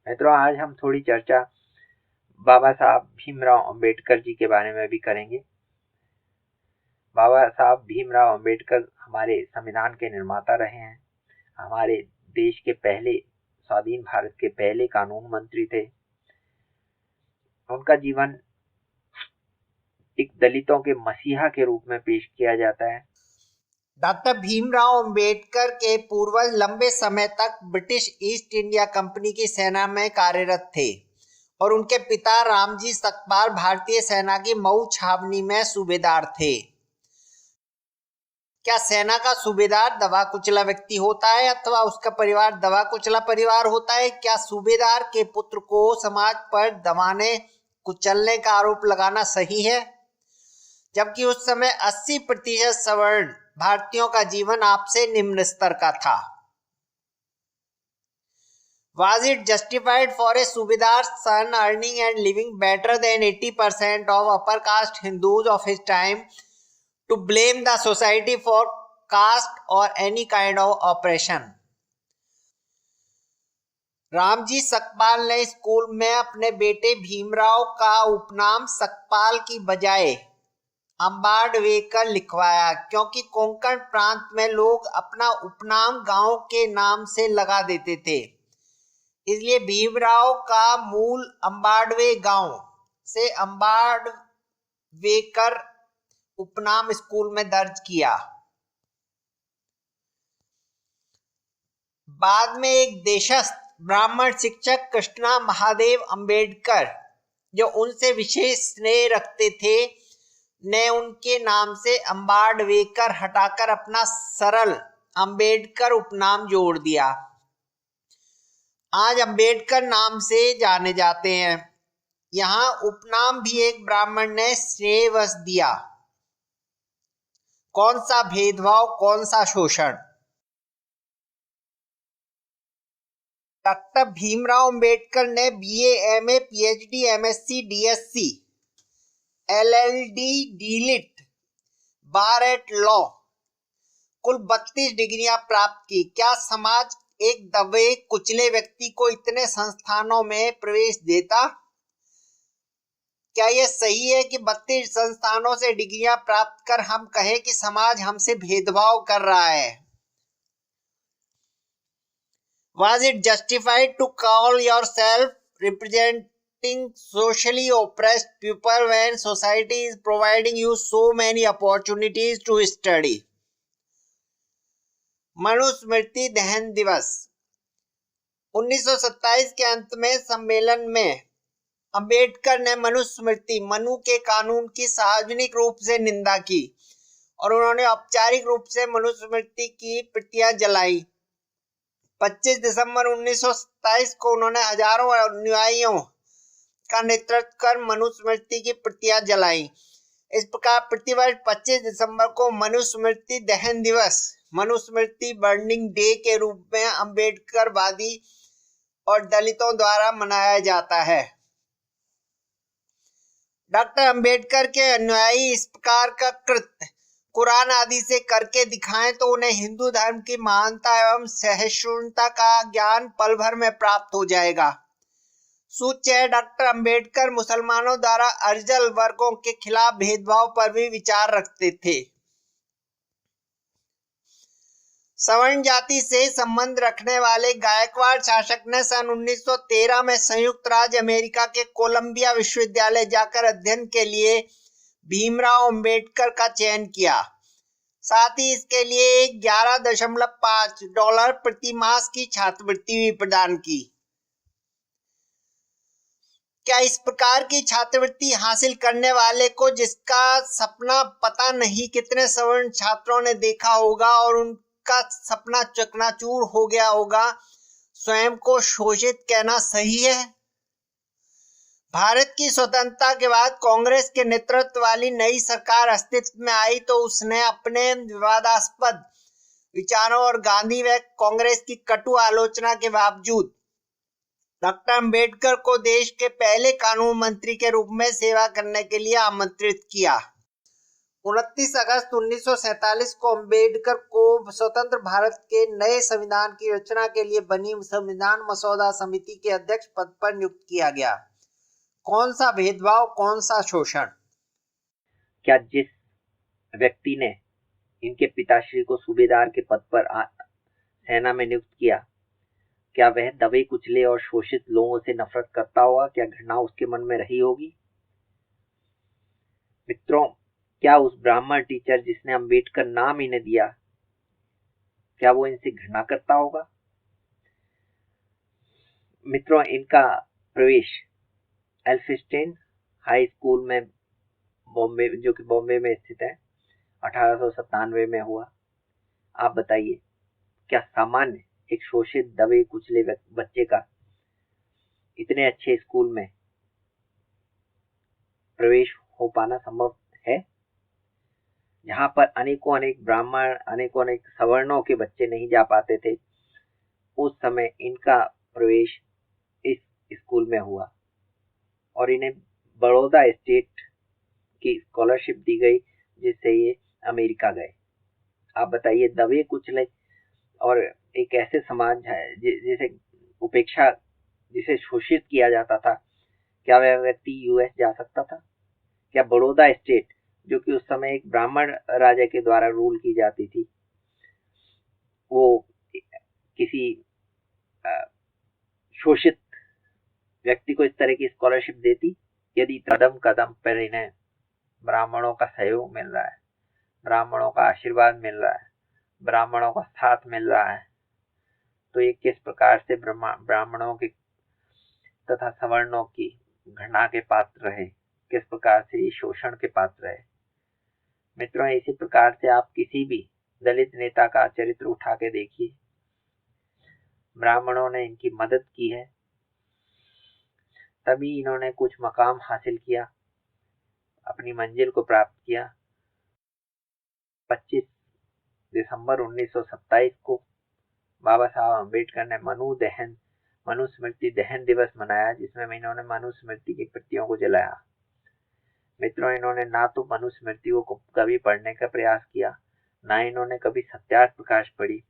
मित्रों, आज हम थोड़ी चर्चा बाबा साहब भीमराव अंबेडकर जी के बारे में भी करेंगे। बाबा साहब भीमराव अंबेडकर हमारे संविधान के निर्माता रहे हैं। हमारे देश के पहले स्वाधीन भारत के पहले कानून मंत्री थे। उनका जीवन एक दलितों के मसीहा के रूप में पेश किया जाता है। डॉक्टर भीमराव अंबेडकर के पूर्वज लंबे समय तक ब्रिटिश ईस्ट इंडिया कंपनी की सेना में कार्यरत थे और उनके पिता रामजी सकपाल भारतीय सेना की मऊ छावनी में सूबेदार थे। क्या सेना का सूबेदार दबा कुचला व्यक्ति होता है अथवा उसका परिवार दबा कुचला परिवार होता है? क्या सूबेदार के पुत्र को समाज पर दबाने कुचलने का आरोप लगाना सही है? जबकि उस समय 80% सवर्ण भारतीयों का जीवन आपसे निम्न स्तर का था। Was it justified for a Subedar's son earning and living better than 80% of upper caste Hindus of his time to blame the society for caste or any kind of oppression? Ramji Sakpal ने स्कूल में अपने बेटे भीमराव का उपनाम सकपाल की बजाय अंबाडवेकर लिखवाया, क्योंकि कोंकण प्रांत में लोग अपना उपनाम गांव के नाम से लगा देते थे। इसलिए भीमराव का मूल अंबाडवे गांव से अंबाडवेकर उपनाम स्कूल में दर्ज किया। बाद में एक देशस्थ ब्राह्मण शिक्षक कृष्णा महादेव अंबेडकर, जो उनसे विशेष स्नेह रखते थे, ने उनके नाम से अंबाडवेकर हटाकर अपना सरल अंबेडकर उपनाम जोड़ दिया। आज अंबेडकर नाम से जाने जाते हैं। यहाँ उपनाम भी एक ब्राह्मण ने स्नेहवश दिया। कौन सा भेदभाव, कौन सा शोषण? डॉक्टर भीमराव अंबेडकर ने BA, MA, PhD, MSc, DSc, LLD, DLitt, bar at law कुल 32 डिग्रियां प्राप्त की। क्या समाज एक दबे कुचले व्यक्ति को इतने संस्थानों में प्रवेश देता? क्या यह सही है कि 32 संस्थानों से डिग्रियां प्राप्त कर हम कहें कि समाज हमसे भेदभाव कर रहा है? Was it justified to call yourself representing socially oppressed people when society is providing you so many opportunities to study? Manusmriti दहन दिवस 1927 के अंत में सम्मेलन में अंबेडकर ने मनुस्मृति, मनु के कानून की सार्वजनिक रूप से निंदा की और उन्होंने औपचारिक रूप से मनुस्मृति की प्रतियां जलाई। 25 दिसंबर 1927 को उन्होंने हजारों अनुयायियों का नेतृत्व कर मनुस्मृति की प्रतियां जलाई। इस प्रकार प्रतिवर्ष 25 दिसंबर को मनुस्मृति दहन दिवस, मनुस्मृति बर्निंग डे के रूप में अंबेडकरवादी और दलितों द्वारा मनाया जाता है। डॉक्टर अंबेडकर के अनुयायी इस प्रकार का कृत्य कुरान आदि से करके दिखाएं तो उन्हें हिंदू धर्म की महानता एवं सहिष्णुता का ज्ञान पल भर में प्राप्त हो जाएगा। सूच्य है, डॉक्टर अंबेडकर मुसलमानों द्वारा अर्जल वर्गों के खिलाफ भेदभाव पर भी विचार रखते थे। सवर्ण जाति से संबंध रखने वाले गायकवाड़ शासक ने सन 1913 में संयुक्त राज्य अमेरिका के कोलंबिया विश्वविद्यालय जाकर अध्ययन के लिए भीमराव अंबेडकर का चयन किया। साथ ही इसके लिए $11.5 प्रति मास की छात्रवृत्ति भी प्रदान की। क्या इस प्रकार की छात्रवृत्ति हासिल करने वाले को, जिसका सपना पता नहीं कितने सवर्ण छात्रों ने देखा होगा और उनका सपना चकनाचूर हो गया होगा, स्वयं को शोषित कहना सही है? भारत की स्वतंत्रता के बाद कांग्रेस के नेतृत्व वाली नई सरकार अस्तित्व में आई तो उसने अपने विवादास्पद विचारों और गांधी व कांग्रेस की कटु आलोचना के बावजूद डॉक्टर अंबेडकर को देश के पहले कानून मंत्री के रूप में सेवा करने के लिए आमंत्रित किया। 29 अगस्त 1947 को अंबेडकर को स्वतंत्र भारत के नए संविधान की रचना के लिए बनी संविधान मसौदा समिति के अध्यक्ष पद पर नियुक्त किया गया। कौन सा भेदभाव, कौन सा शोषण? क्या जिस व्यक्ति ने इनके पिताश्री को सूबेदार के पद पर सेना में नियुक्त किया, क्या वह दबे कुचले और शोषित लोगों से नफरत करता होगा? क्या घृणा उसके मन में रही होगी? मित्रों, क्या उस ब्राह्मण टीचर जिसने अंबेडकर नाम इन्हें दिया, क्या वो इनसे घृणा करता होगा? मित्रों, इनका प्रवेश एल्फिंस्टन हाई स्कूल में बॉम्बे, जो कि बॉम्बे में स्थित है, 1897 में हुआ। आप बताइए, क्या सामान्य एक शोषित दबे कुचले बच्चे का इतने अच्छे स्कूल में प्रवेश हो पाना संभव है, जहां पर अनेकों अनेक ब्राह्मण, अनेकों अनेक सवर्णों के बच्चे नहीं जा पाते थे? उस समय इनका प्रवेश इस स्कूल में हुआ और इन्हें बड़ौदा स्टेट की स्कॉलरशिप दी गई, जिससे ये अमेरिका गए। आप बताइए, दबे कुचले और एक ऐसे समाज है जिसे उपेक्षा, जिसे शोषित किया जाता था, क्या वह व्यक्ति यूएस जा सकता था? क्या बड़ौदा स्टेट, जो कि उस समय एक ब्राह्मण राजा के द्वारा रूल की जाती थी, वो किसी शोषित व्यक्ति को इस तरह की स्कॉलरशिप देती? यदि कदम कदम पर इन्हें ब्राह्मणों का सहयोग मिल रहा है, ब्राह्मणों का आशीर्वाद मिल रहा है, ब्राह्मणों का साथ मिल रहा है, तो ये किस प्रकार से ब्राह्मणों के तथा सवर्णों की घृणा के पात्र रहे, किस प्रकार से ये शोषण के पात्र रहे। मित्रों, इसी प्रकार से आप किसी भी दलित नेता का चरित्र उठा के देखिए, ब्राह्मणों ने इनकी मदद की है, तभी इन्होंने कुछ मकाम हासिल किया, अपनी मंजिल को प्राप्त किया। 25 दिसंबर 1927 को बाबा साहब अम्बेडकर ने मनुस्मृति दहन दिवस मनाया, जिसमें इन्होंने मनुस्मृति की प्रतियों को जलाया। मित्रों, इन्होंने ना तो मनुस्मृतियों को कभी पढ़ने का प्रयास किया, ना इन्होंने कभी सत्यार्थ प्रकाश पढ़ी।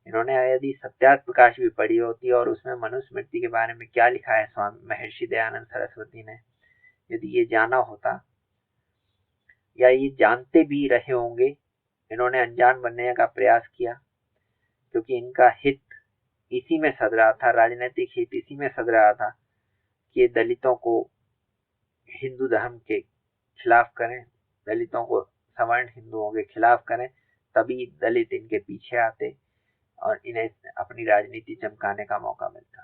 इन्होंने यदि सत्यार्थ प्रकाश भी पढ़ी होती और उसमें मनुस्मृति के बारे में क्या लिखा है स्वामी महर्षि दयानंद सरस्वती ने, यदि ये जाना होता, या ये जानते भी रहे होंगे, इन्होंने अनजान बनने का प्रयास किया, क्योंकि इनका हित इसी में सद रहा था, राजनीतिक हित इसी में सद रहा था कि दलितों को हिंदू धर्म के खिलाफ करें, दलितों को सवर्ण हिंदुओं के खिलाफ करें, तभी दलित इनके पीछे आते और इन्हें अपनी राजनीति चमकाने का मौका मिलता।